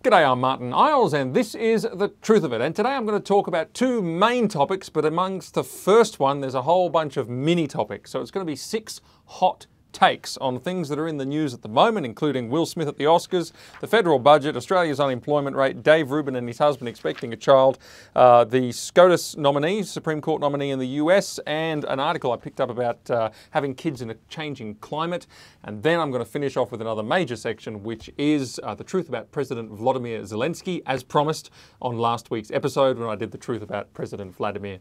G'day, I'm Martin Isles and this is The Truth of It. And today I'm going to talk about two main topics, but amongst the first one there's a whole bunch of mini topics. So it's going to be 6 hot takes on things that are in the news at the moment, including Will Smith at the Oscars, the federal budget, Australia's unemployment rate, Dave Rubin and his husband expecting a child, the SCOTUS nominee, Supreme Court nominee in the US, and an article I picked up about having kids in a changing climate. And then I'm going to finish off with another major section, which is the truth about President Volodymyr Zelenskyy, as promised on last week's episode when I did the truth about President Vladimir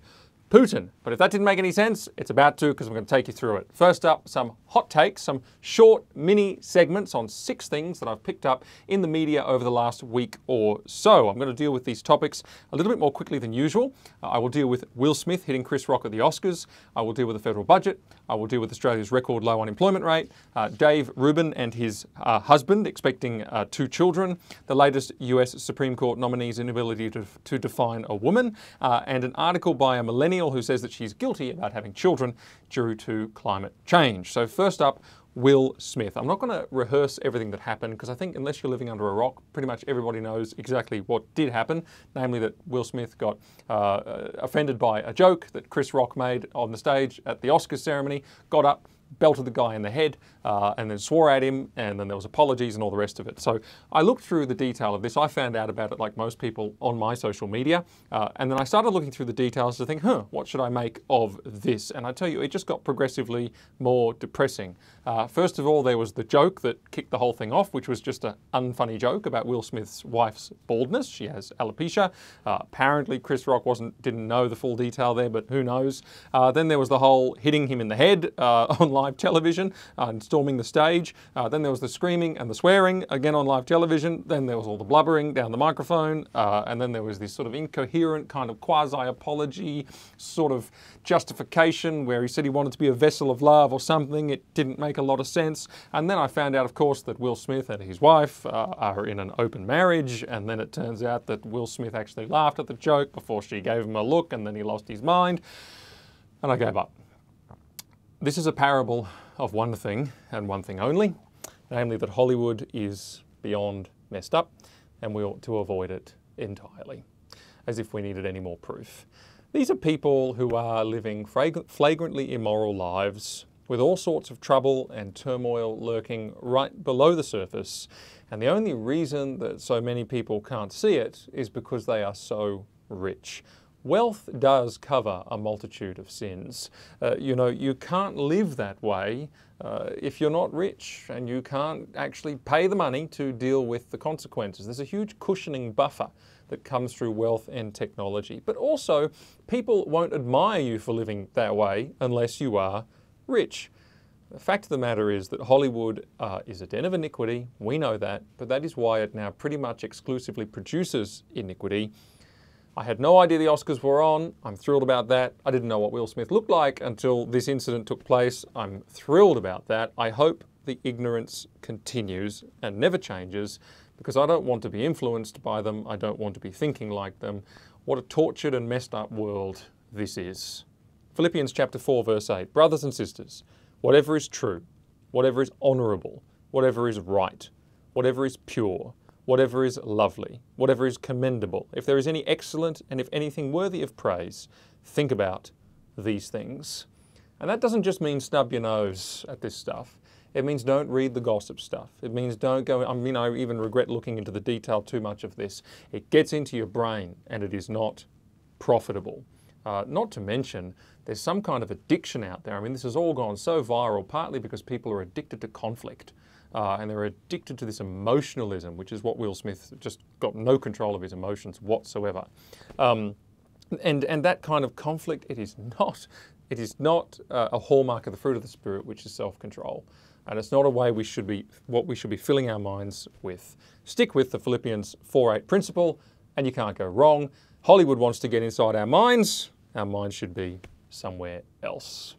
Putin. But if that didn't make any sense, it's about to, because I'm going to take you through it. First up, some hot takes, some short mini segments on 6 things that I've picked up in the media over the last week or so. I'm going to deal with these topics a little bit more quickly than usual. I will deal with Will Smith hitting Chris Rock at the Oscars. I will deal with the federal budget. I will deal with Australia's record low unemployment rate. Dave Rubin and his husband expecting 2 children. The latest US Supreme Court nominee's inability to define a woman. And an article by a millennial who says that she's guilty about having children due to climate change. So first up, Will Smith. I'm not going to rehearse everything that happened because I think unless you're living under a rock, pretty much everybody knows exactly what did happen, namely that Will Smith got offended by a joke that Chris Rock made on the stage at the Oscars ceremony, got up, belted the guy in the head, and then swore at him, and then there was apologies and all the rest of it. So I looked through the detail of this. I found out about it like most people on my social media, and then I started looking through the details to think, what should I make of this? And I tell you, it just got progressively more depressing. First of all, there was the joke that kicked the whole thing off, which was just an unfunny joke about Will Smith's wife's baldness. She has alopecia. Apparently Chris Rock didn't know the full detail there, but who knows. Then there was the whole hitting him in the head on live television and storming the stage. Then there was the screaming and the swearing again on live television. Then there was all the blubbering down the microphone. And then there was this sort of incoherent kind of quasi-apology sort of justification where he said he wanted to be a vessel of love or something. It didn't make a lot of sense. And then I found out, of course, that Will Smith and his wife are in an open marriage. And then it turns out that Will Smith actually laughed at the joke before she gave him a look, and then he lost his mind. And I gave up. This is a parable of one thing and one thing only, namely that Hollywood is beyond messed up and we ought to avoid it entirely, as if we needed any more proof. These are people who are living flagrantly immoral lives with all sorts of trouble and turmoil lurking right below the surface, and the only reason that so many people can't see it is because they are so rich. Wealth does cover a multitude of sins. You can't live that way if you're not rich, and you can't actually pay the money to deal with the consequences. There's a huge cushioning buffer that comes through wealth and technology. But also, people won't admire you for living that way unless you are rich. The fact of the matter is that Hollywood is a den of iniquity. We know that, but that is why it now pretty much exclusively produces iniquity. I had no idea the Oscars were on. I'm thrilled about that. I didn't know what Will Smith looked like until this incident took place. I'm thrilled about that. I hope the ignorance continues and never changes, because I don't want to be influenced by them. I don't want to be thinking like them. What a tortured and messed up world this is. Philippians chapter 4, verse 8. Brothers and sisters, whatever is true, whatever is honourable, whatever is right, whatever is pure, whatever is lovely, whatever is commendable, if there is any excellent and if anything worthy of praise, think about these things. And that doesn't just mean snub your nose at this stuff. It means don't read the gossip stuff. It means don't go, I even regret looking into the detail too much of this. It gets into your brain and it is not profitable. Not to mention, there's some kind of addiction out there. I mean, this has all gone so viral, partly because people are addicted to conflict. And they're addicted to this emotionalism, which is what Will Smith just got no control of his emotions whatsoever. And that kind of conflict, it is not a hallmark of the fruit of the Spirit, which is self-control. And it's not a way what we should be filling our minds with. Stick with the Philippians 4:8 principle, and you can't go wrong. Hollywood wants to get inside our minds should be somewhere else.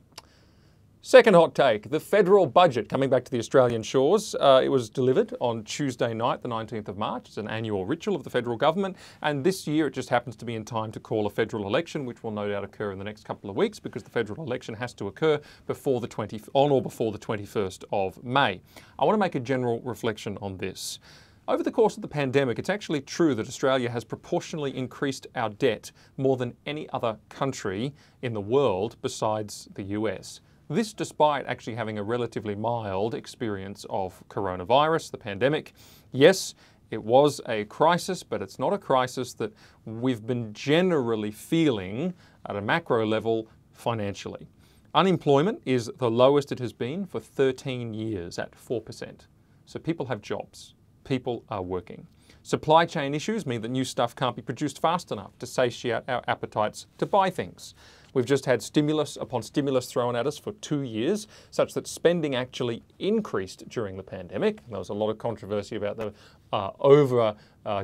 Second hot take, the federal budget coming back to the Australian shores. It was delivered on Tuesday night, the 19th of March. It's an annual ritual of the federal government. And this year it just happens to be in time to call a federal election, which will no doubt occur in the next couple of weeks because the federal election has to occur on or before the 21st of May. I want to make a general reflection on this. Over the course of the pandemic, it's actually true that Australia has proportionally increased our debt more than any other country in the world besides the US. This despite actually having a relatively mild experience of coronavirus, the pandemic. Yes, it was a crisis, but it's not a crisis that we've been generally feeling at a macro level financially. Unemployment is the lowest it has been for 13 years at 4%. So people have jobs. People are working. Supply chain issues mean that new stuff can't be produced fast enough to satiate our appetites to buy things. We've just had stimulus upon stimulus thrown at us for 2 years, such that spending actually increased during the pandemic. There was a lot of controversy about the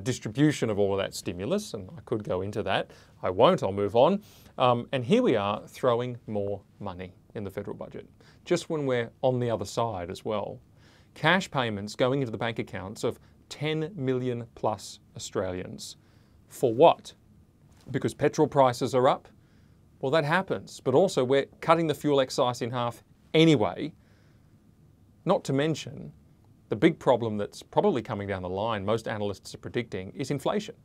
distribution of all of that stimulus, and I could go into that. I won't, I'll move on. And here we are throwing more money in the federal budget, just when we're on the other side as well. Cash payments going into the bank accounts of 10 million plus Australians. For what? Because petrol prices are up? Well, that happens, but also we're cutting the fuel excise in half anyway. Not to mention, the big problem that's probably coming down the line, most analysts are predicting, is inflation.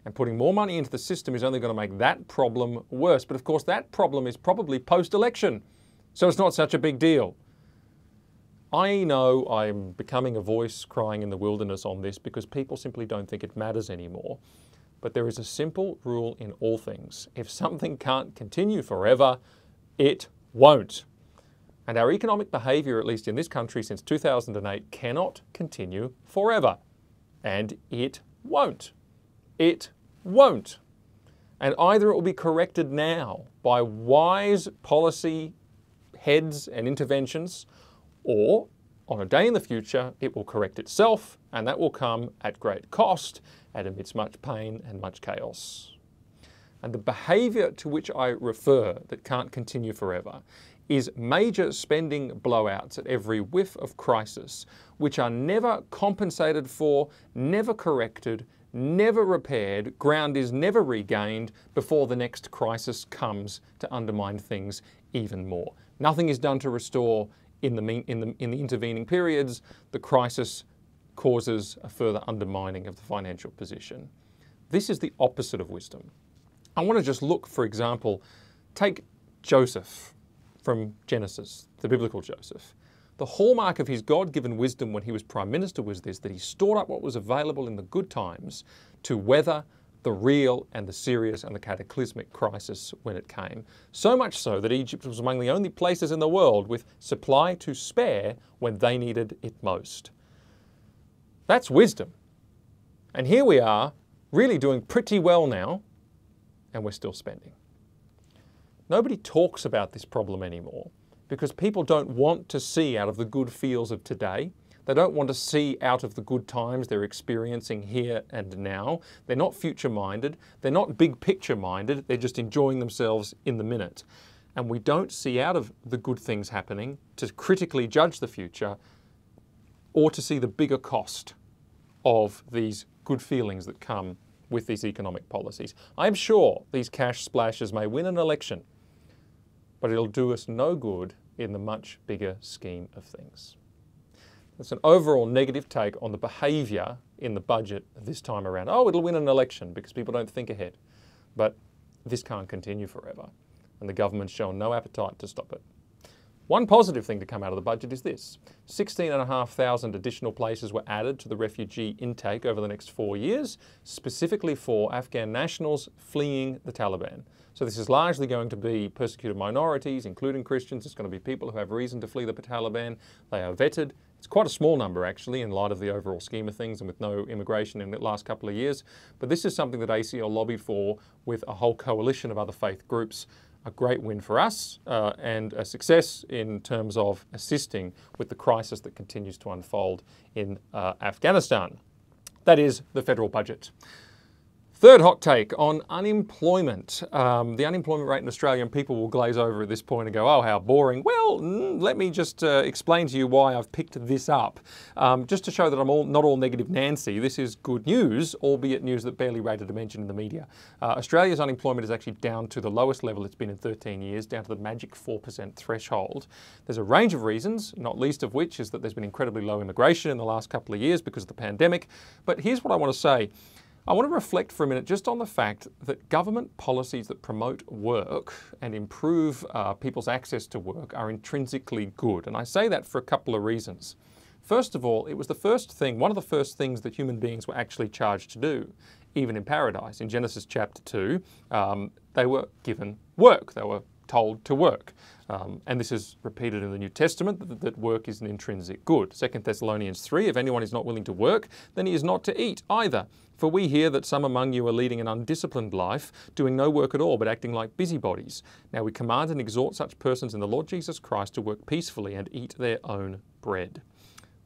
And putting more money into the system is only going to make that problem worse. But of course, that problem is probably post-election, so it's not such a big deal. I know I'm becoming a voice crying in the wilderness on this because people simply don't think it matters anymore. But there is a simple rule in all things. If something can't continue forever, it won't. And our economic behaviour, at least in this country since 2008, cannot continue forever. And it won't. It won't. And either it will be corrected now by wise policy heads and interventions, or on a day in the future, it will correct itself, and that will come at great cost and amidst much pain and much chaos. And the behaviour to which I refer that can't continue forever is major spending blowouts at every whiff of crisis, which are never compensated for, never corrected, never repaired, ground is never regained before the next crisis comes to undermine things even more. Nothing is done to restore in the intervening periods. The crisis causes a further undermining of the financial position. This is the opposite of wisdom. I want to just look, for example, take Joseph from Genesis, the biblical Joseph. The hallmark of his God-given wisdom when he was Prime Minister was this, that he stored up what was available in the good times to weather the real and the serious and the cataclysmic crisis when it came. So much so that Egypt was among the only places in the world with supply to spare when they needed it most. That's wisdom. And here we are, really doing pretty well now, and we're still spending. Nobody talks about this problem anymore because people don't want to see out of the good feels of today. They don't want to see out of the good times they're experiencing here and now. They're not future-minded. They're not big picture-minded. They're just enjoying themselves in the minute. And we don't see out of the good things happening to critically judge the future or to see the bigger cost of these good feelings that come with these economic policies. I'm sure these cash splashes may win an election, but it'll do us no good in the much bigger scheme of things. It's an overall negative take on the behaviour in the budget this time around. Oh, it'll win an election because people don't think ahead. But this can't continue forever, and the government's shown no appetite to stop it. One positive thing to come out of the budget is this. 16,500 additional places were added to the refugee intake over the next 4 years, specifically for Afghan nationals fleeing the Taliban. So this is largely going to be persecuted minorities, including Christians. It's going to be people who have reason to flee the Taliban. They are vetted. It's quite a small number, actually, in light of the overall scheme of things and with no immigration in the last couple of years. But this is something that ACL lobbied for with a whole coalition of other faith groups. A great win for us and a success in terms of assisting with the crisis that continues to unfold in Afghanistan. That is the federal budget. Third hot take on unemployment. The unemployment rate in Australia, and people will glaze over at this point and go, oh, how boring. Well, let me just explain to you why I've picked this up. Just to show that I'm not all negative Nancy, this is good news, albeit news that barely rated a mention in the media. Australia's unemployment is actually down to the lowest level it's been in 13 years, down to the magic 4% threshold. There's a range of reasons, not least of which is that there's been incredibly low immigration in the last couple of years because of the pandemic. But here's what I want to say. I want to reflect for a minute just on the fact that government policies that promote work and improve people's access to work are intrinsically good. And I say that for a couple of reasons. First of all, it was one of the first things that human beings were actually charged to do, even in paradise. In Genesis chapter 2, they were given work. They were told to work. And this is repeated in the New Testament, that work is an intrinsic good. 2 Thessalonians 3, if anyone is not willing to work, then he is not to eat either. For we hear that some among you are leading an undisciplined life, doing no work at all, but acting like busybodies. Now we command and exhort such persons in the Lord Jesus Christ to work peacefully and eat their own bread.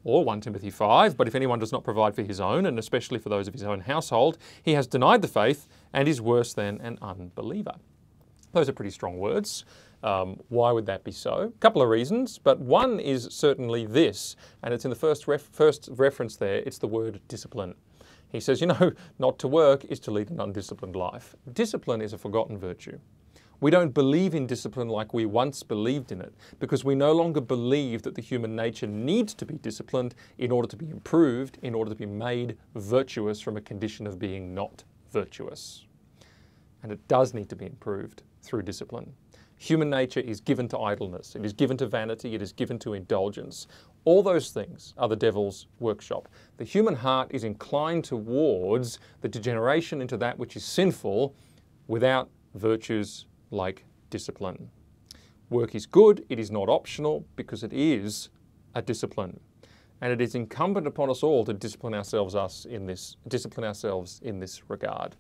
Or 1 Timothy 5, but if anyone does not provide for his own, and especially for those of his own household, he has denied the faith and is worse than an unbeliever. Those are pretty strong words. Why would that be so? A couple of reasons, but one is certainly this, and it's in the first reference there, it's the word discipline. He says, you know, not to work is to lead an undisciplined life. Discipline is a forgotten virtue. We don't believe in discipline like we once believed in it, because we no longer believe that the human nature needs to be disciplined in order to be improved, in order to be made virtuous from a condition of being not virtuous. And it does need to be improved through discipline. Human nature is given to idleness, it is given to vanity, it is given to indulgence. All those things are the devil's workshop. The human heart is inclined towards the degeneration into that which is sinful without virtues like discipline. Work is good, it is not optional because it is a discipline. And it is incumbent upon us all to discipline ourselves in this regard.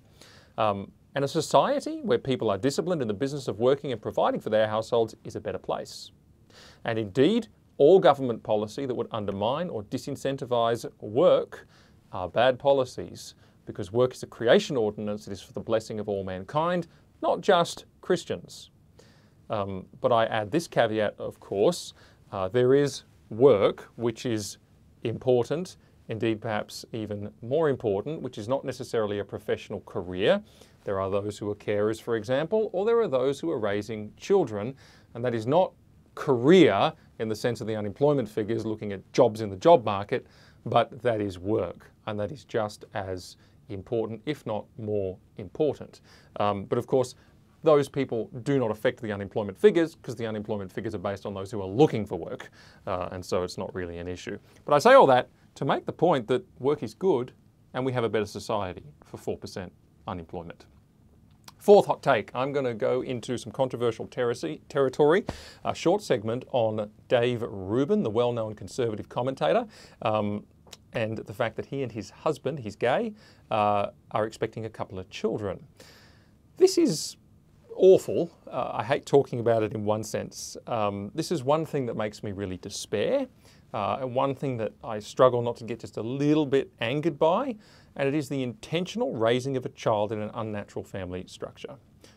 And a society where people are disciplined in the business of working and providing for their households is a better place. And indeed, all government policy that would undermine or disincentivize work are bad policies, because work is a creation ordinance. It is for the blessing of all mankind, not just Christians. But I add this caveat, of course, there is work which is important, indeed perhaps even more important, which is not necessarily a professional career. There are those who are carers, for example, or there are those who are raising children, and that is not career in the sense of the unemployment figures looking at jobs in the job market, but that is work, and that is just as important, if not more important. But of course, those people do not affect the unemployment figures, because the unemployment figures are based on those who are looking for work, and so it's not really an issue. But I say all that to make the point that work is good, and we have a better society for 4% unemployment. Fourth hot take, I'm going to go into some controversial territory, a short segment on Dave Rubin, the well-known conservative commentator, and the fact that he and his husband, he's gay, are expecting a couple of children. This is awful. I hate talking about it in one sense. This is one thing that makes me really despair, and one thing that I struggle not to get just a little bit angered by, and it is the intentional raising of a child in an unnatural family structure,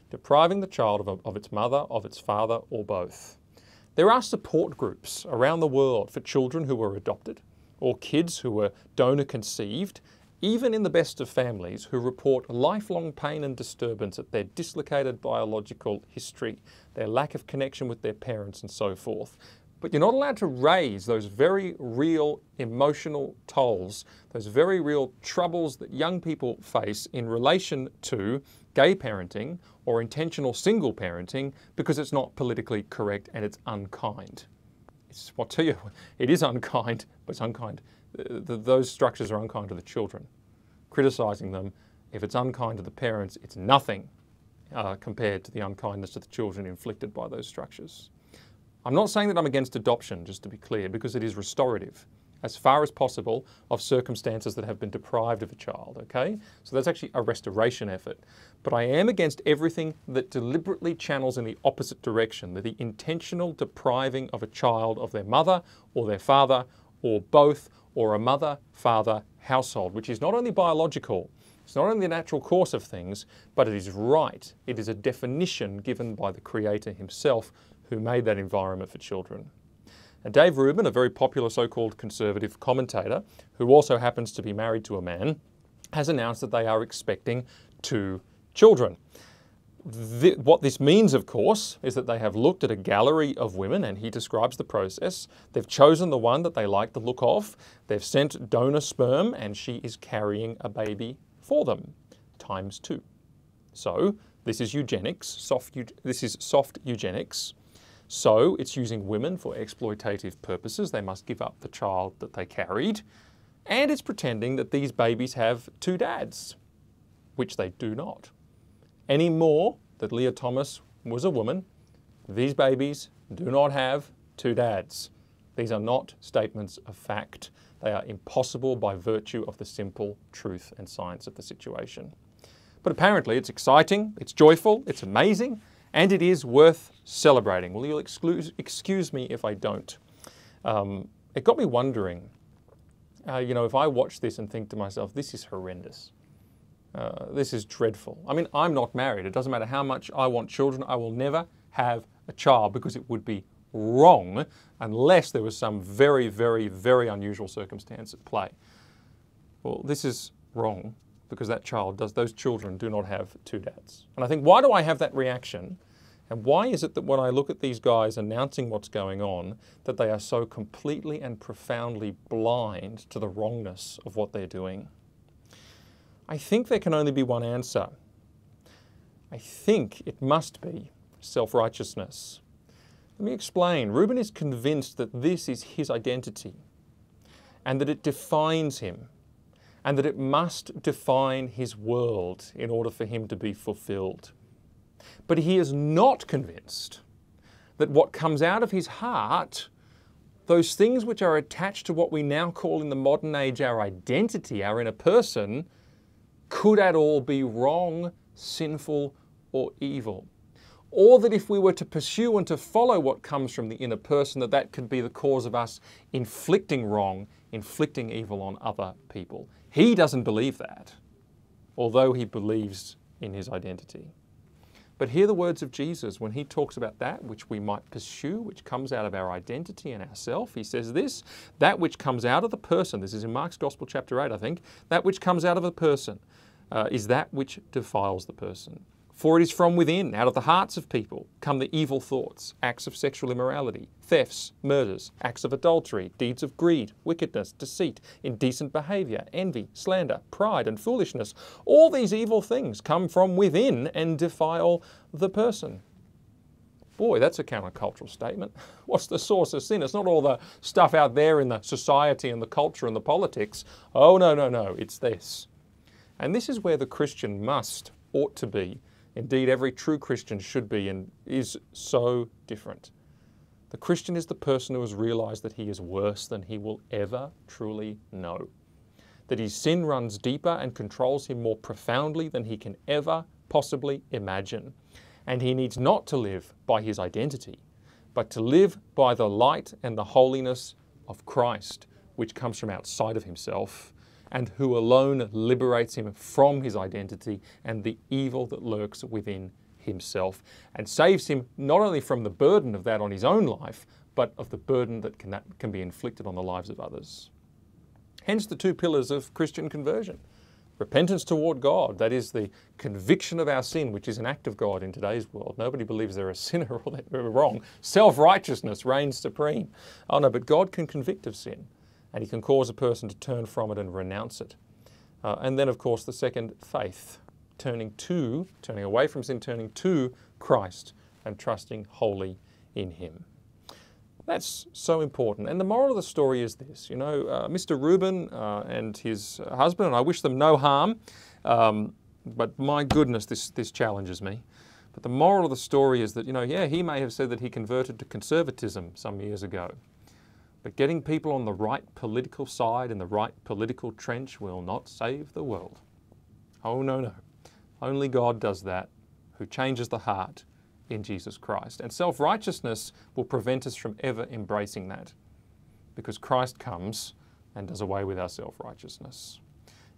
depriving the child of its mother, of its father, or both. There are support groups around the world for children who were adopted, or kids who were donor-conceived, even in the best of families, who report lifelong pain and disturbance at their dislocated biological history, their lack of connection with their parents, and so forth. But you're not allowed to raise those very real emotional tolls, those very real troubles that young people face in relation to gay parenting or intentional single parenting, because it's not politically correct and it's unkind. I'll tell you, it is unkind, but it's unkind. Those structures are unkind to the children. Criticising them, if it's unkind to the parents, it's nothing compared to the unkindness to the children inflicted by those structures. I'm not saying that I'm against adoption, just to be clear, because it is restorative, as far as possible, of circumstances that have been deprived of a child, okay? So that's actually a restoration effort. But I am against everything that deliberately channels in the opposite direction, the intentional depriving of a child of their mother or their father or both, or a mother-father household, which is not only biological, It's not only the natural course of things, but it is right. It is a definition given by the Creator himself, who made that environment for children. And Dave Rubin, a very popular so-called conservative commentator, who also happens to be married to a man, has announced that they are expecting 2 children. What this means, of course, is that they have looked at a gallery of women, and he describes the process. They've chosen the one that they like the look of. They've sent donor sperm, and she is carrying a baby for them, times 2. So this is eugenics. This is soft eugenics. So it's using women for exploitative purposes. They must give up the child that they carried. And it's pretending that these babies have 2 dads, which they do not. Any more that Leah Thomas was a woman, these babies do not have 2 dads. These are not statements of fact. They are impossible by virtue of the simple truth and science of the situation. But apparently it's exciting, it's joyful, it's amazing, and it is worth celebrating. Well, you'll excuse me if I don't. It got me wondering, if I watch this and think to myself, this is horrendous. This is dreadful. I mean, I'm not married. It doesn't matter how much I want children. I will never have a child because it would be wrong unless there was some very, very, very unusual circumstance at play. Well, this is wrong because those children do not have 2 dads. And I think, why do I have that reaction? And why is it that when I look at these guys announcing what's going on, that they are so completely and profoundly blind to the wrongness of what they're doing? I think there can only be one answer. I think it must be self-righteousness. Let me explain. Rubin is convinced that this is his identity and that it defines him and that it must define his world in order for him to be fulfilled. But he is not convinced that what comes out of his heart, those things which are attached to what we now call in the modern age our identity, our inner person, could at all be wrong, sinful, or evil. Or that if we were to pursue and to follow what comes from the inner person, that could be the cause of us inflicting wrong, inflicting evil on other people. He doesn't believe that, although he believes in his identity. But hear the words of Jesus when he talks about that which we might pursue, which comes out of our identity and ourself. He says this, that which comes out of the person, this is in Mark's Gospel chapter 8, I think, that which comes out of the person is that which defiles the person. For it is from within, out of the hearts of people, come the evil thoughts, acts of sexual immorality, thefts, murders, acts of adultery, deeds of greed, wickedness, deceit, indecent behaviour, envy, slander, pride and foolishness. All these evil things come from within and defile the person. Boy, that's a countercultural statement. What's the source of sin? It's not all the stuff out there in the society and the culture and the politics. Oh, no, it's this. And this is where the Christian ought to be. Indeed, every true Christian should be and is so different. The Christian is the person who has realized that he is worse than he will ever truly know. That his sin runs deeper and controls him more profoundly than he can ever possibly imagine. And he needs not to live by his identity, but to live by the light and the holiness of Christ, which comes from outside of himself, and who alone liberates him from his identity and the evil that lurks within himself, and saves him not only from the burden of that on his own life, but of the burden that can be inflicted on the lives of others. Hence the 2 pillars of Christian conversion. Repentance toward God, that is the conviction of our sin, which is an act of God in today's world. Nobody believes they're a sinner or they're wrong. Self-righteousness reigns supreme. Oh no, but God can convict of sin. And he can cause a person to turn from it and renounce it. And then, of course, the second, faith. Turning away from sin, turning to Christ and trusting wholly in him. That's so important. And the moral of the story is this. Mr. Rubin and his husband, and I wish them no harm, but my goodness, this challenges me. But the moral of the story is that, he may have said that he converted to conservatism some years ago. But getting people on the right political side in the right political trench will not save the world. Oh, no. Only God does that, who changes the heart in Jesus Christ. And self-righteousness will prevent us from ever embracing that, because Christ comes and does away with our self-righteousness.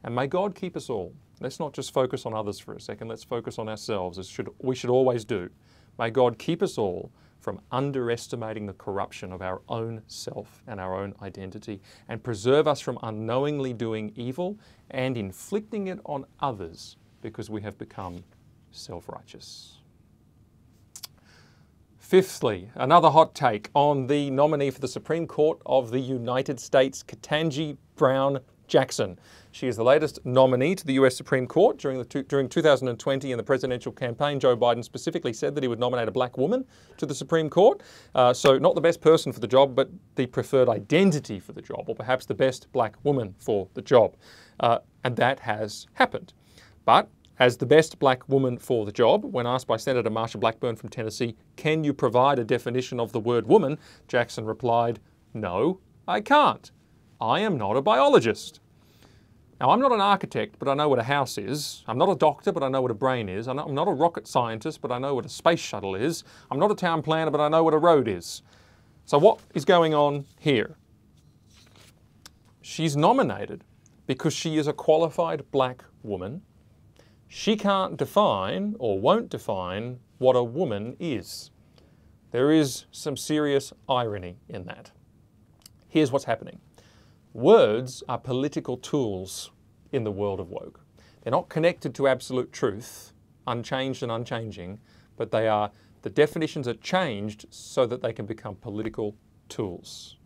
And may God keep us all Let's not just focus on others for a second. Let's focus on ourselves, as we should always do. May God keep us all from underestimating the corruption of our own self and our own identity, and preserve us from unknowingly doing evil and inflicting it on others because we have become self-righteous. Fifthly, another hot take on the nominee for the Supreme Court of the United States, Ketanji Brown Jackson. She is the latest nominee to the US Supreme Court. During 2020 in the presidential campaign, Joe Biden specifically said that he would nominate a black woman to the Supreme Court. So not the best person for the job, but the preferred identity for the job, or perhaps the best black woman for the job. And that has happened. But as the best black woman for the job, when asked by Senator Marsha Blackburn from Tennessee, can you provide a definition of the word woman, Jackson replied, no, I can't. I am not a biologist. Now, I'm not an architect, but I know what a house is. I'm not a doctor, but I know what a brain is. I'm not a rocket scientist, but I know what a space shuttle is. I'm not a town planner, but I know what a road is. So what is going on here? She's nominated because she is a qualified black woman. She can't define, or won't define, what a woman is. There is some serious irony in that. Here's what's happening. Words are political tools in the world of woke. They're not connected to absolute truth, unchanged and unchanging, but the definitions are changed so that they can become political tools.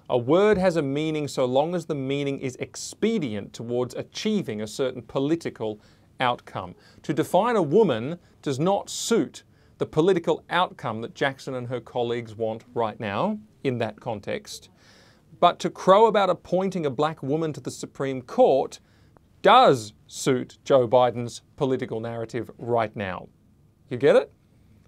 A word has a meaning so long as the meaning is expedient towards achieving a certain political outcome. To define a woman does not suit the political outcome that Jackson and her colleagues want right now in that context. But to crow about appointing a black woman to the Supreme Court does suit Joe Biden's political narrative right now. You get it?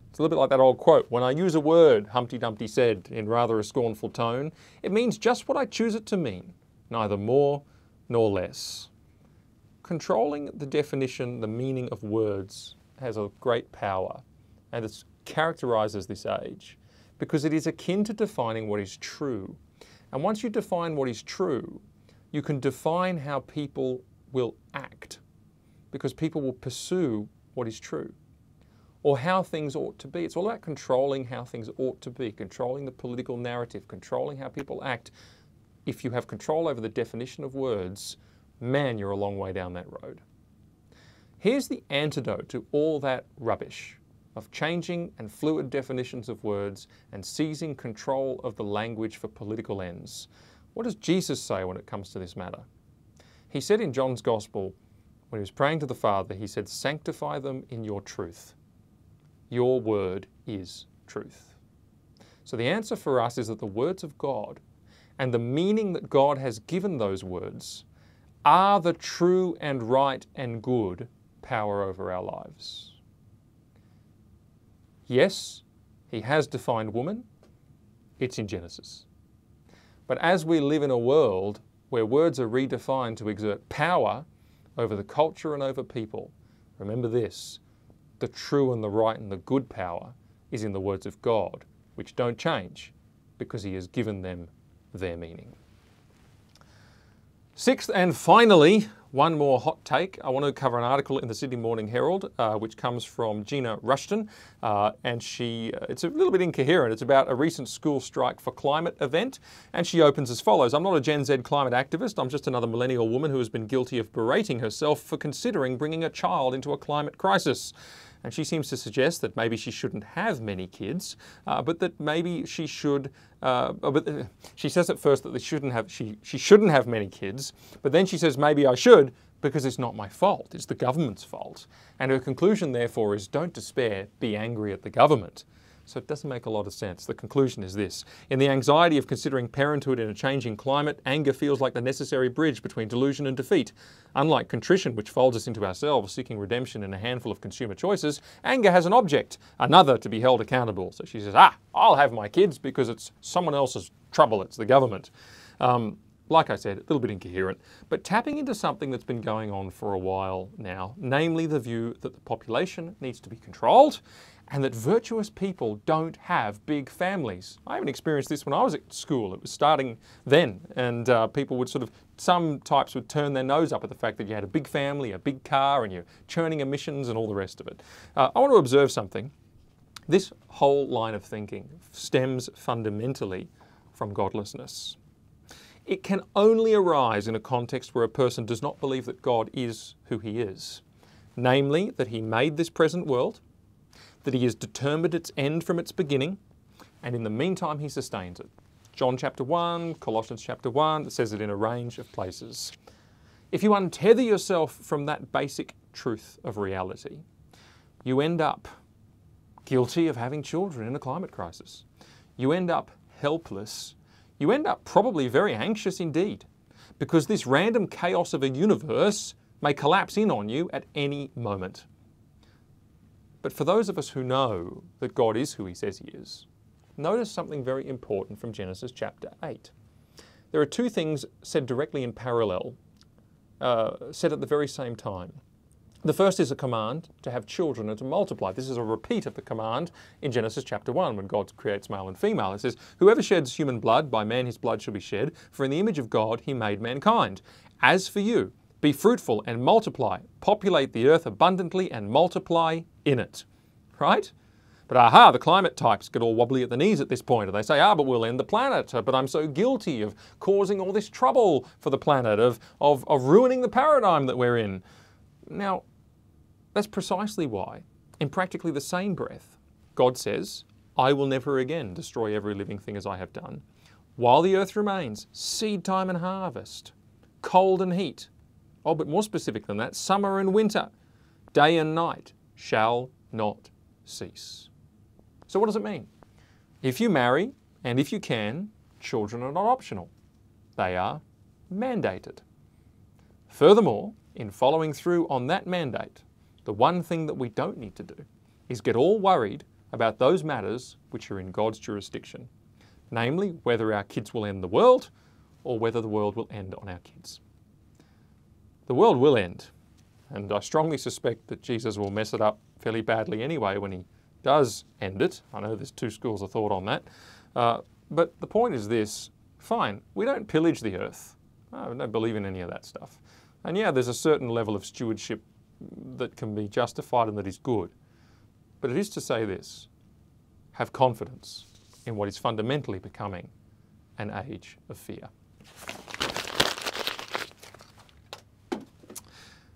It's a little bit like that old quote, when I use a word, Humpty Dumpty said in rather a scornful tone, it means just what I choose it to mean, neither more nor less. Controlling the definition, the meaning of words has a great power, and it characterizes this age because it is akin to defining what is true. And once you define what is true, you can define how people will act, because people will pursue what is true, or how things ought to be. It's all about controlling how things ought to be, controlling the political narrative, controlling how people act. If you have control over the definition of words, man, you're a long way down that road. Here's the antidote to all that rubbish of changing and fluid definitions of words and seizing control of the language for political ends. What does Jesus say when it comes to this matter? He said in John's Gospel, when he was praying to the Father, he said, sanctify them in your truth. Your word is truth. So the answer for us is that the words of God and the meaning that God has given those words are the true and right and good power over our lives. Yes, he has defined woman. It's in Genesis. But as we live in a world where words are redefined to exert power over the culture and over people, remember this, the true and the right and the good power is in the words of God, which don't change because he has given them their meaning. Sixth and finally, one more hot take. I want to cover an article in the Sydney Morning Herald, which comes from Gina Rushton, and it's a little bit incoherent. It's about a recent school strike for climate event, and she opens as follows. I'm not a Gen Z climate activist. I'm just another millennial woman who has been guilty of berating herself for considering bringing a child into a climate crisis. And she seems to suggest that maybe she shouldn't have many kids, but that maybe she should. She says at first that she shouldn't have many kids, but then she says maybe I should because it's not my fault. It's the government's fault. And her conclusion, therefore, is don't despair, be angry at the government. So it doesn't make a lot of sense. The conclusion is this. In the anxiety of considering parenthood in a changing climate, anger feels like the necessary bridge between delusion and defeat. Unlike contrition, which folds us into ourselves, seeking redemption in a handful of consumer choices, anger has an object, another to be held accountable. So she says, I'll have my kids because it's someone else's trouble, it's the government. like I said, a little bit incoherent, but tapping into something that's been going on for a while now, namely the view that the population needs to be controlled and that virtuous people don't have big families. I haven't experienced this when I was at school. It was starting then, and people would some types would turn their nose up at the fact that you had a big family, a big car, and you're churning emissions and all the rest of it. I want to observe something. This whole line of thinking stems fundamentally from godlessness. It can only arise in a context where a person does not believe that God is who he is. Namely, that he made this present world, that he has determined its end from its beginning, and in the meantime he sustains it. John chapter 1, Colossians chapter 1, it says it in a range of places. If you untether yourself from that basic truth of reality, you end up guilty of having children in a climate crisis. You end up helpless. You end up probably very anxious indeed, because this random chaos of a universe may collapse in on you at any moment. But for those of us who know that God is who he says he is, notice something very important from Genesis chapter 8. There are two things said directly in parallel, said at the very same time. The first is a command to have children and to multiply. This is a repeat of the command in Genesis chapter 1 when God creates male and female. It says, whoever sheds human blood, by man his blood shall be shed, for in the image of God he made mankind. As for you, be fruitful and multiply, populate the earth abundantly and multiply in it. Right? But the climate types get all wobbly at the knees at this point, and they say, but we'll end the planet, but I'm so guilty of causing all this trouble for the planet, of ruining the paradigm that we're in. Now, that's precisely why, in practically the same breath, God says, I will never again destroy every living thing as I have done. While the earth remains, seed time and harvest, cold and heat, but more specific than that, summer and winter, day and night shall not cease. So what does it mean? If you marry, and if you can, children are not optional. They are mandated. Furthermore, in following through on that mandate, the one thing that we don't need to do is get all worried about those matters which are in God's jurisdiction. Namely, whether our kids will end the world or whether the world will end on our kids. The world will end, and I strongly suspect that Jesus will mess it up fairly badly anyway when he does end it. I know there's two schools of thought on that. But the point is this, fine, we don't pillage the earth. I don't believe in any of that stuff. And yeah, there's a certain level of stewardship that can be justified and that is good. But it is to say this, have confidence in what is fundamentally becoming an age of fear.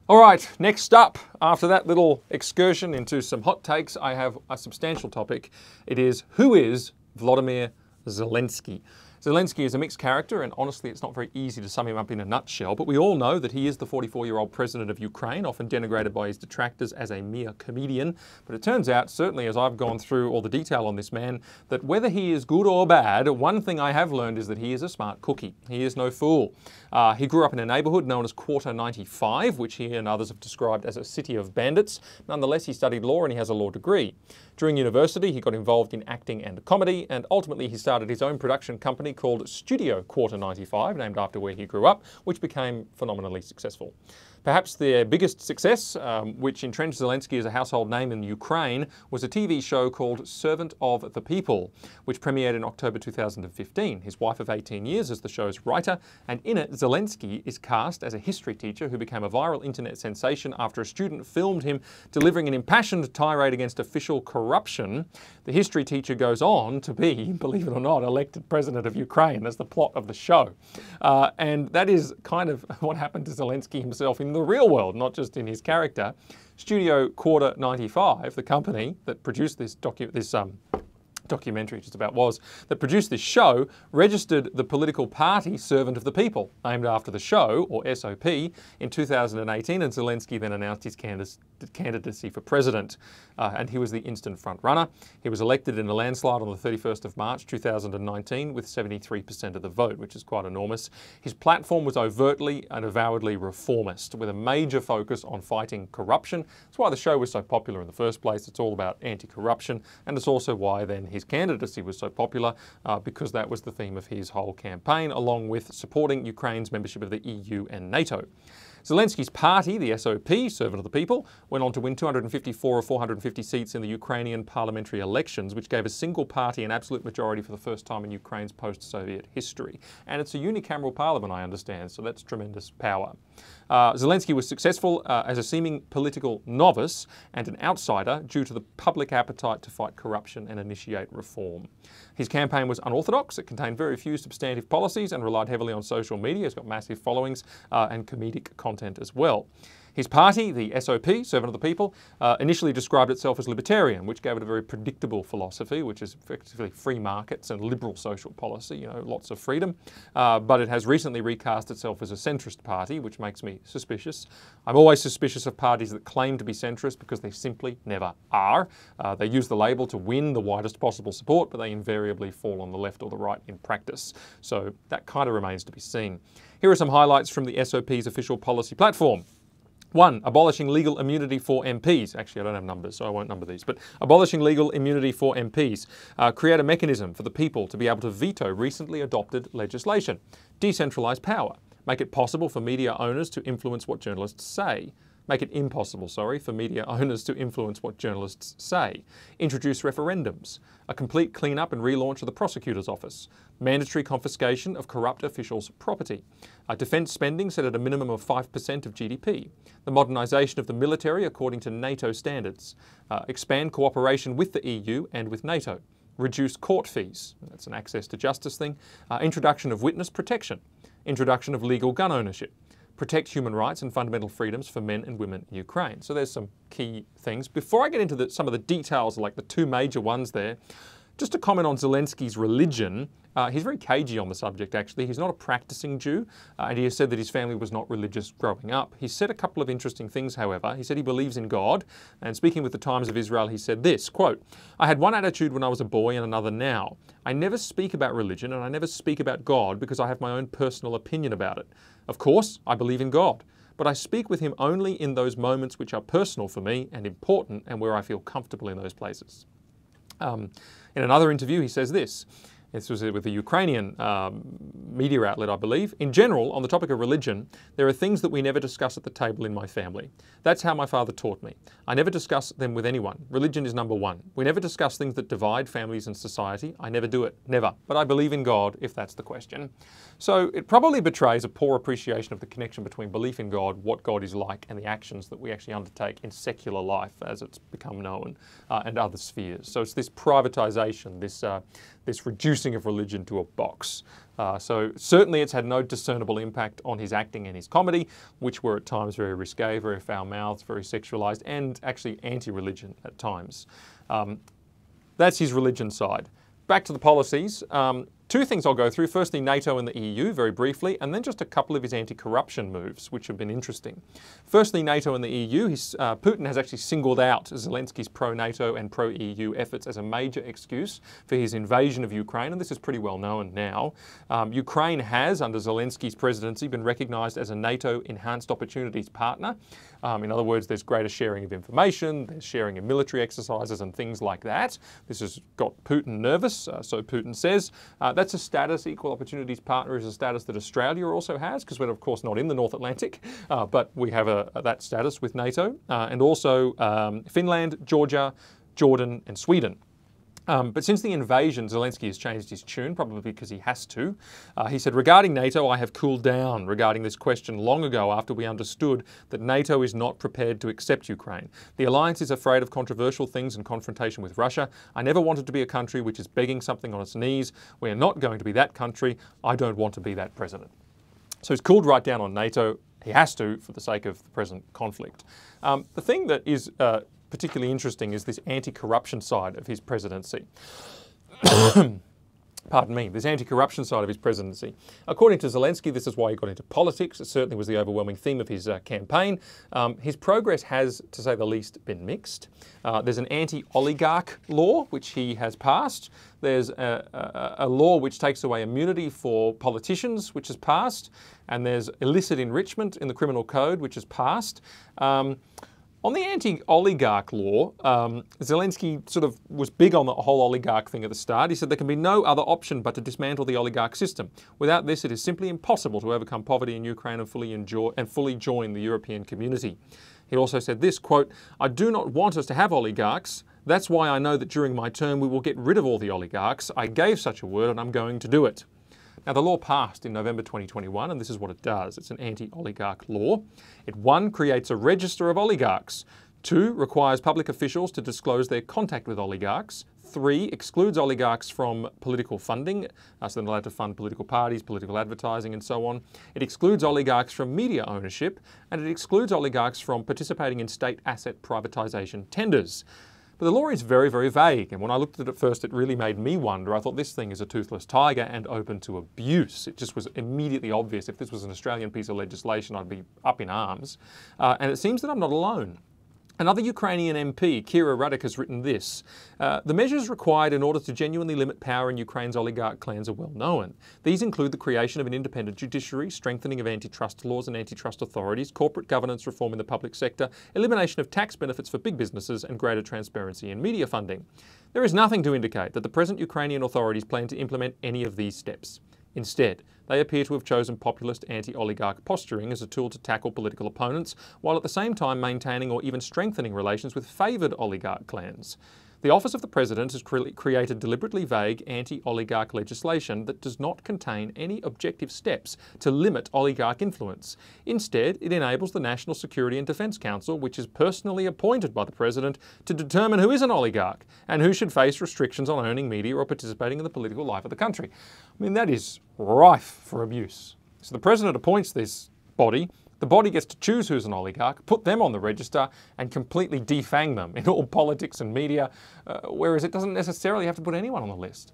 All right, next up, after that little excursion into some hot takes, I have a substantial topic. It is, who is Volodymyr Zelenskyy? Zelenskyy is a mixed character, and honestly, it's not very easy to sum him up in a nutshell, but we all know that he is the 44-year-old president of Ukraine, often denigrated by his detractors as a mere comedian. But it turns out, certainly as I've gone through all the detail on this man, that whether he is good or bad, one thing I have learned is that he is a smart cookie. He is no fool. He grew up in a neighbourhood known as Quarter 95, which he and others have described as a city of bandits. Nonetheless, he studied law and he has a law degree. During university, he got involved in acting and comedy, and ultimately he started his own production company called Studio Quarter 95, named after where he grew up, which became phenomenally successful. Perhaps their biggest success, which entrenched Zelenskyy as a household name in Ukraine, was a TV show called Servant of the People, which premiered in October 2015. His wife of 18 years is the show's writer, and in it, Zelenskyy is cast as a history teacher who became a viral internet sensation after a student filmed him delivering an impassioned tirade against official corruption. The history teacher goes on to be, believe it or not, elected president of Ukraine. That's the plot of the show. And that is kind of what happened to Zelenskyy himself in the real world, not just in his character. Studio Quarter 95, the company that produced this documentary just about that produced this show, registered the political party Servant of the People, named after the show, or SOP, in 2018, and Zelenskyy then announced his candidacy for president, and he was the instant front runner. He was elected in a landslide on the 31st of March 2019 with 73% of the vote, which is quite enormous. His platform was overtly and avowedly reformist, with a major focus on fighting corruption. That's why the show was so popular in the first place. It's all about anti-corruption, and it's also why then his candidacy was so popular because that was the theme of his whole campaign, along with supporting Ukraine's membership of the EU and NATO. Zelensky's party, the SOP, Servant of the People, went on to win 254 or 450 seats in the Ukrainian parliamentary elections, which gave a single party an absolute majority for the first time in Ukraine's post-Soviet history. And it's a unicameral parliament, I understand, so that's tremendous power. Zelensky was successful as a seeming political novice and an outsider due to the public appetite to fight corruption and initiate reform. His campaign was unorthodox. It contained very few substantive policies and relied heavily on social media. He's got massive followings and comedic content as well. His party, the SOP, Servant of the People, initially described itself as libertarian, which gave it a very predictable philosophy, which is effectively free markets and liberal social policy, you know, lots of freedom. But it has recently recast itself as a centrist party, which makes me suspicious. I'm always suspicious of parties that claim to be centrist because they simply never are. They use the label to win the widest possible support, but they invariably fall on the left or the right in practice. So that kind of remains to be seen. Here are some highlights from the SOP's official policy platform. 1. Abolishing legal immunity for MPs. Actually, I don't have numbers, so I won't number these. But abolishing legal immunity for MPs. Create a mechanism for the people to be able to veto recently adopted legislation. Decentralise power. Make it possible for media owners to influence what journalists say. Make it impossible, for media owners to influence what journalists say. Introduce referendums. A complete clean-up and relaunch of the prosecutor's office. Mandatory confiscation of corrupt officials' property. Defence spending set at a minimum of 5% of GDP. The modernisation of the military according to NATO standards. Expand cooperation with the EU and with NATO. Reduce court fees. That's an access to justice thing. Introduction of witness protection. Introduction of legal gun ownership. Protect human rights and fundamental freedoms for men and women in Ukraine. So there's some key things. Before I get into some of the details, like the two major ones there, just to comment on Zelensky's religion. He's very cagey on the subject, actually. He's not a practicing Jew, and he has said that his family was not religious growing up. He said a couple of interesting things, however. He said he believes in God, and speaking with the Times of Israel, he said this, quote, "I had one attitude when I was a boy and another now. I never speak about religion and I never speak about God because I have my own personal opinion about it. Of course, I believe in God, but I speak with him only in those moments which are personal for me and important and where I feel comfortable in those places." In another interview, he says this. This was with a Ukrainian media outlet, I believe. "In general, on the topic of religion, there are things that we never discuss at the table in my family. That's how my father taught me. I never discuss them with anyone. Religion is number one. We never discuss things that divide families and society. I never do it. Never. But I believe in God, if that's the question." So it probably betrays a poor appreciation of the connection between belief in God, what God is like, and the actions that we actually undertake in secular life as it's become known, and other spheres. So it's this privatization, this reducing of religion to a box. So certainly it's had no discernible impact on his acting and his comedy, which were at times very risque, very foul-mouthed, very sexualized, and actually anti-religion at times. That's his religion side. Back to the policies. Two things I'll go through. Firstly, NATO and the EU, very briefly, and then just a couple of his anti-corruption moves, which have been interesting. Firstly, NATO and the EU. Putin has actually singled out Zelensky's pro-NATO and pro-EU efforts as a major excuse for his invasion of Ukraine, and this is pretty well known now. Ukraine has, under Zelensky's presidency, been recognised as a NATO Enhanced Opportunities partner. In other words, there's greater sharing of information, there's sharing of military exercises and things like that. This has got Putin nervous, so Putin says. That's a status, Equal Opportunities Partner is a status that Australia also has, because we're of course not in the North Atlantic, but we have that status with NATO, and also Finland, Georgia, Jordan and Sweden. But since the invasion, Zelensky has changed his tune, probably because he has to. He said, "Regarding NATO, I have cooled down regarding this question long ago after we understood that NATO is not prepared to accept Ukraine. The alliance is afraid of controversial things and confrontation with Russia. I never wanted to be a country which is begging something on its knees. We are not going to be that country. I don't want to be that president." So he's cooled right down on NATO. He has to for the sake of the present conflict. The thing that is particularly interesting is this anti-corruption side of his presidency. Pardon me, this anti-corruption side of his presidency. According to Zelensky, this is why he got into politics. It certainly was the overwhelming theme of his campaign. His progress has, to say the least, been mixed. There's an anti-oligarch law, which he has passed. There's a law which takes away immunity for politicians, which has passed. And there's illicit enrichment in the criminal code, which has passed. On the anti-oligarch law, Zelenskyy sort of was big on the whole oligarch thing at the start. He said there can be no other option but to dismantle the oligarch system. Without this, it is simply impossible to overcome poverty in Ukraine and fully join the European community. He also said this, quote, "I do not want us to have oligarchs. That's why I know that during my term we will get rid of all the oligarchs. I gave such a word and I'm going to do it." Now, the law passed in November 2021, and this is what it does. It's an anti-oligarch law. It, 1, creates a register of oligarchs. 2, requires public officials to disclose their contact with oligarchs. 3, excludes oligarchs from political funding, so they're not allowed to fund political parties, political advertising and so on. It excludes oligarchs from media ownership, and it excludes oligarchs from participating in state asset privatisation tenders. But the law is very, very vague, and when I looked at it first, it really made me wonder. I thought this thing is a toothless tiger and open to abuse. It just was immediately obvious. If this was an Australian piece of legislation, I'd be up in arms. And it seems that I'm not alone. Another Ukrainian MP, Kira Rudik, has written this. The measures required in order to genuinely limit power in Ukraine's oligarch clans are well known. These include the creation of an independent judiciary, strengthening of antitrust laws and antitrust authorities, corporate governance reform in the public sector, elimination of tax benefits for big businesses, and greater transparency in media funding. There is nothing to indicate that the present Ukrainian authorities plan to implement any of these steps. Instead, they appear to have chosen populist anti-oligarch posturing as a tool to tackle political opponents, while at the same time maintaining or even strengthening relations with favoured oligarch clans. The Office of the President has created deliberately vague anti-oligarch legislation that does not contain any objective steps to limit oligarch influence. Instead, it enables the National Security and Defence Council, which is personally appointed by the President, to determine who is an oligarch and who should face restrictions on owning media or participating in the political life of the country. I mean, that is rife for abuse. So the President appoints this body. The body gets to choose who's an oligarch, put them on the register, and completely defang them in all politics and media, whereas it doesn't necessarily have to put anyone on the list.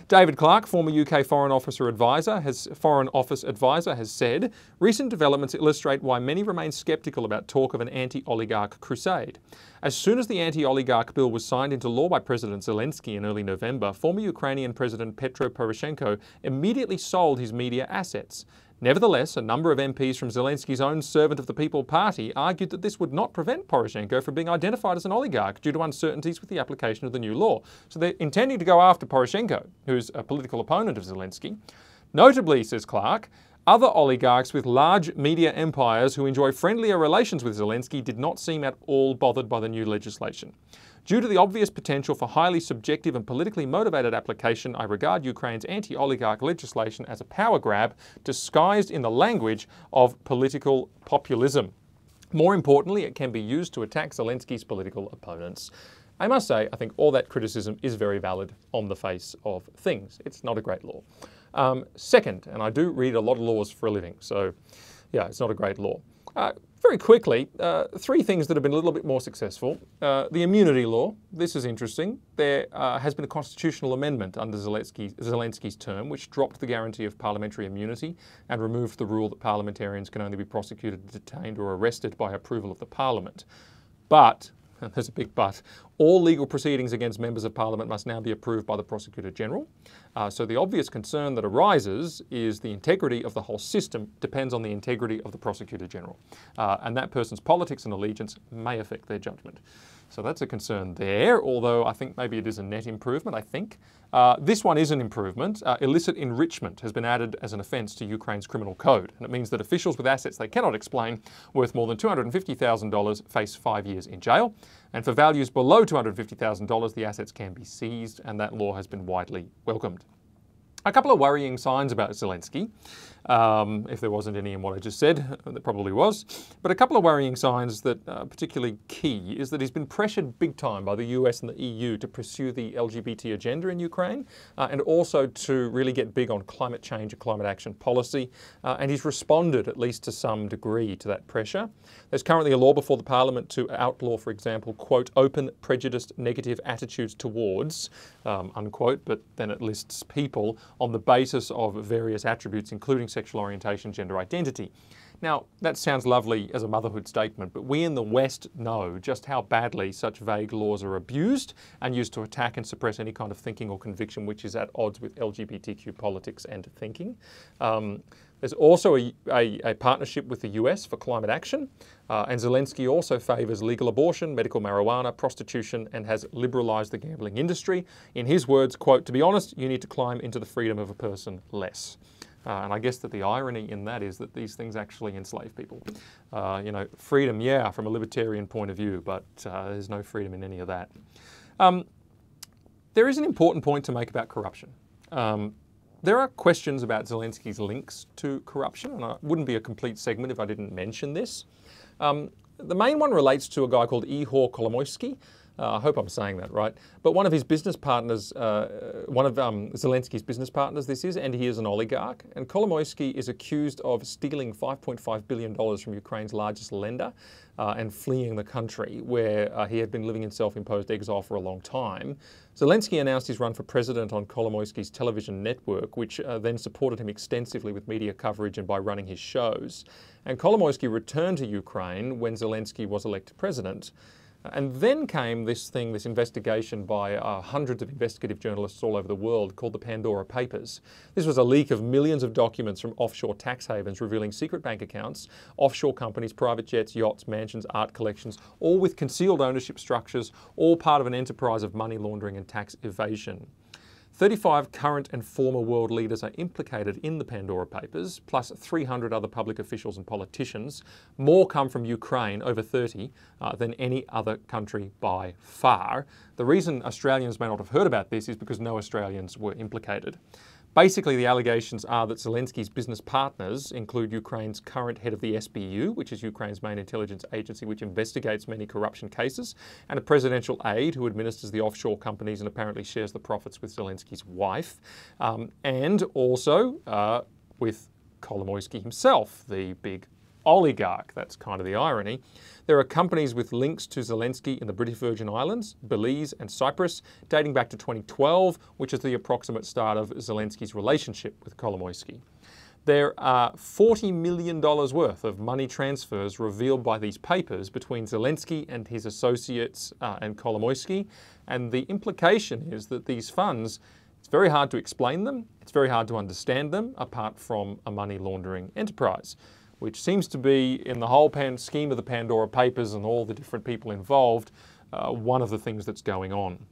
David Clark, former UK Foreign Office Advisor, has said, recent developments illustrate why many remain sceptical about talk of an anti-oligarch crusade. As soon as the anti-oligarch bill was signed into law by President Zelenskyy in early November, former Ukrainian President Petro Poroshenko immediately sold his media assets. Nevertheless, a number of MPs from Zelenskyy's own Servant of the People party argued that this would not prevent Poroshenko from being identified as an oligarch due to uncertainties with the application of the new law. So they're intending to go after Poroshenko, who's a political opponent of Zelenskyy. Notably, says Clark, other oligarchs with large media empires who enjoy friendlier relations with Zelenskyy did not seem at all bothered by the new legislation. Due to the obvious potential for highly subjective and politically motivated application, I regard Ukraine's anti-oligarch legislation as a power grab disguised in the language of political populism. More importantly, it can be used to attack Zelenskyy's political opponents. I must say, I think all that criticism is very valid on the face of things. It's not a great law. Second, and I do read a lot of laws for a living, so yeah, it's not a great law. Very quickly, 3 things that have been a little bit more successful. The immunity law, this is interesting. There has been a constitutional amendment under Zelenskyy's term which dropped the guarantee of parliamentary immunity and removed the rule that parliamentarians can only be prosecuted, detained or arrested by approval of the parliament. But, and there's a big but, all legal proceedings against members of parliament must now be approved by the Prosecutor General. So the obvious concern that arises is the integrity of the whole system depends on the integrity of the Prosecutor General. And that person's politics and allegiance may affect their judgment. So that's a concern there, although I think maybe it is a net improvement, I think. This one is an improvement. Illicit enrichment has been added as an offence to Ukraine's criminal code. And it means that officials with assets they cannot explain worth more than $250,000 face 5 years in jail. And for values below $250,000, the assets can be seized, and that law has been widely welcomed. A couple of worrying signs about Zelenskyy. If there wasn't any in what I just said, there probably was. But a couple of worrying signs that are particularly key is that he's been pressured big time by the US and the EU to pursue the LGBT agenda in Ukraine and also to really get big on climate change and climate action policy. And he's responded, at least to some degree, to that pressure. There's currently a law before the Parliament to outlaw, for example, quote, open, prejudiced, negative attitudes towards, unquote, but then it lists people on the basis of various attributes, including sexual orientation, gender identity. Now, that sounds lovely as a motherhood statement, but we in the West know just how badly such vague laws are abused and used to attack and suppress any kind of thinking or conviction which is at odds with LGBTQ politics and thinking. There's also a partnership with the US for climate action, and Zelenskyy also favours legal abortion, medical marijuana, prostitution, and has liberalised the gambling industry. In his words, quote, "To be honest, you need to climb into the freedom of a person less." And I guess that the irony in that is that these things actually enslave people. You know, freedom, yeah, from a libertarian point of view, but there's no freedom in any of that. There is an important point to make about corruption. There are questions about Zelenskyy's links to corruption, and it wouldn't be a complete segment if I didn't mention this. The main one relates to a guy called Ihor Kolomoisky. I hope I'm saying that right. But one of his business partners, one of Zelenskyy's business partners this is, and he is an oligarch. And Kolomoisky is accused of stealing $5.5 billion from Ukraine's largest lender and fleeing the country, where he had been living in self-imposed exile for a long time. Zelenskyy announced his run for president on Kolomoisky's television network, which then supported him extensively with media coverage and by running his shows. And Kolomoisky returned to Ukraine when Zelenskyy was elected president. And then came this investigation by hundreds of investigative journalists all over the world called the Pandora Papers. This was a leak of millions of documents from offshore tax havens revealing secret bank accounts, offshore companies, private jets, yachts, mansions, art collections, all with concealed ownership structures, all part of an enterprise of money laundering and tax evasion. 35 current and former world leaders are implicated in the Pandora Papers, plus 300 other public officials and politicians. More come from Ukraine, over 30, than any other country by far. The reason Australians may not have heard about this is because no Australians were implicated. Basically, the allegations are that Zelenskyy's business partners include Ukraine's current head of the SBU, which is Ukraine's main intelligence agency which investigates many corruption cases, and a presidential aide who administers the offshore companies and apparently shares the profits with Zelenskyy's wife, and also with Kolomoisky himself, the big oligarch. That's kind of the irony. There are companies with links to Zelenskyy in the British Virgin Islands, Belize and Cyprus, dating back to 2012, which is the approximate start of Zelenskyy's relationship with Kolomoisky. There are $40 million worth of money transfers revealed by these papers between Zelenskyy and his associates and Kolomoisky, and the implication is that these funds, it's very hard to explain them, it's very hard to understand them, apart from a money laundering enterprise, which seems to be, in the whole scheme of the Pandora Papers and all the different people involved, one of the things that's going on.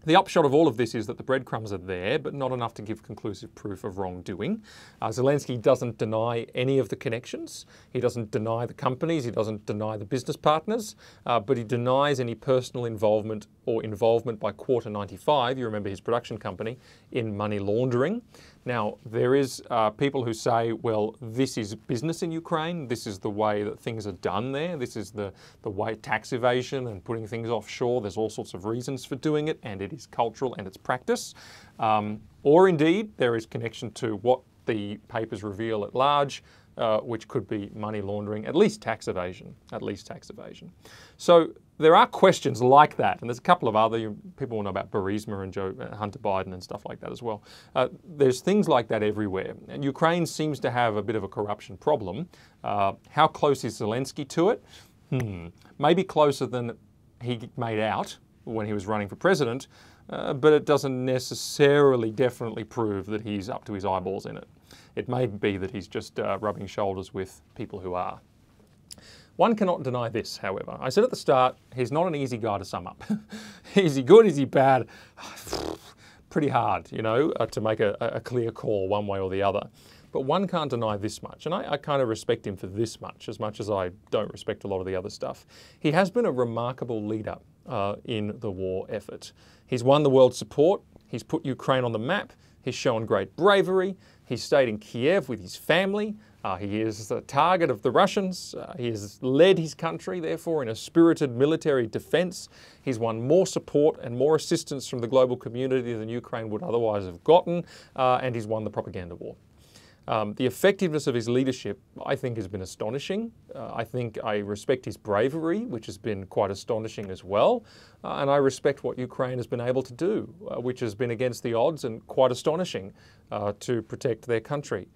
The upshot of all of this is that the breadcrumbs are there, but not enough to give conclusive proof of wrongdoing. Zelenskyy doesn't deny any of the connections. He doesn't deny the companies. He doesn't deny the business partners, but he denies any personal involvement or involvement by Quarter 95, you remember his production company, in money laundering. Now, there is people who say, well, this is business in Ukraine. This is the way that things are done there. This is the way tax evasion and putting things offshore. There's all sorts of reasons for doing it, and it is cultural and it's practice. Or indeed, there is connection to what the papers reveal at large, which could be money laundering, at least tax evasion, So there are questions like that, and there's a couple of other, people will know about Burisma and Hunter Biden and stuff like that as well. There's things like that everywhere, and Ukraine seems to have a bit of a corruption problem. How close is Zelenskyy to it? Maybe closer than he made out when he was running for president, but it doesn't necessarily definitely prove that he's up to his eyeballs in it. It may be that he's just rubbing shoulders with people who are. One cannot deny this, however. I said at the start, he's not an easy guy to sum up. Is he good? Is he bad? Pretty hard, you know, to make a clear call one way or the other. But one can't deny this much, and I kind of respect him for this much as I don't respect a lot of the other stuff. He has been a remarkable leader in the war effort. He's won the world's support. He's put Ukraine on the map. He's shown great bravery. He's stayed in Kiev with his family. He is the target of the Russians. He has led his country, therefore, in a spirited military defense. He's won more support and more assistance from the global community than Ukraine would otherwise have gotten, and he's won the propaganda war. The effectiveness of his leadership, I think, has been astonishing. I respect his bravery, which has been quite astonishing as well. And I respect what Ukraine has been able to do, which has been against the odds and quite astonishing to protect their country.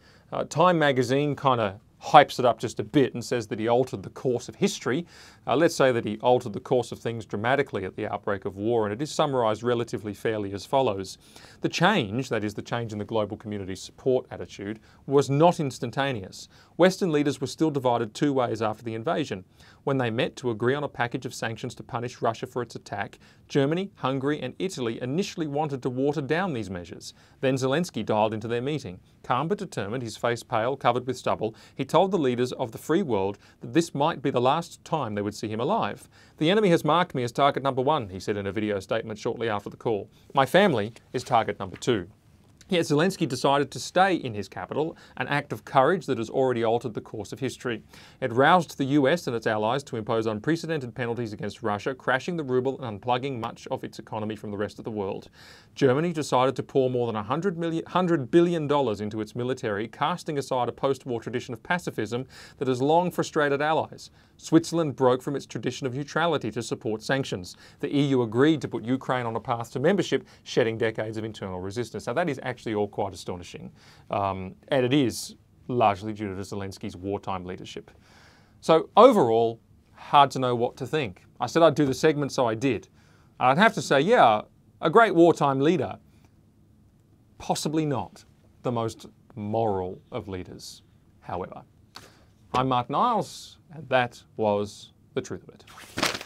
Time magazine kind of hypes it up just a bit and says that he altered the course of history. Let's say that he altered the course of things dramatically at the outbreak of war, and it is summarised relatively fairly as follows. The change, that is the change in the global community's support attitude, was not instantaneous. Western leaders were still divided two ways after the invasion. When they met to agree on a package of sanctions to punish Russia for its attack, Germany, Hungary and Italy initially wanted to water down these measures. Then Zelenskyy dialed into their meeting. Calm but determined, his face pale, covered with stubble, he told the leaders of the free world that this might be the last time they would see him alive. "The enemy has marked me as target number 1, he said in a video statement shortly after the call. "My family is target number 2. Yet Zelenskyy decided to stay in his capital, an act of courage that has already altered the course of history. It roused the US and its allies to impose unprecedented penalties against Russia, crashing the ruble and unplugging much of its economy from the rest of the world. Germany decided to pour more than $100 billion into its military, casting aside a post-war tradition of pacifism that has long frustrated allies. Switzerland broke from its tradition of neutrality to support sanctions. The EU agreed to put Ukraine on a path to membership, shedding decades of internal resistance." Now that is actually all quite astonishing. And it is largely due to Zelenskyy's wartime leadership. So overall, hard to know what to think. I said I'd do the segment, so I did. I'd have to say, yeah, a great wartime leader. Possibly not the most moral of leaders, however. I'm Mark Niles, and that was The Truth of It.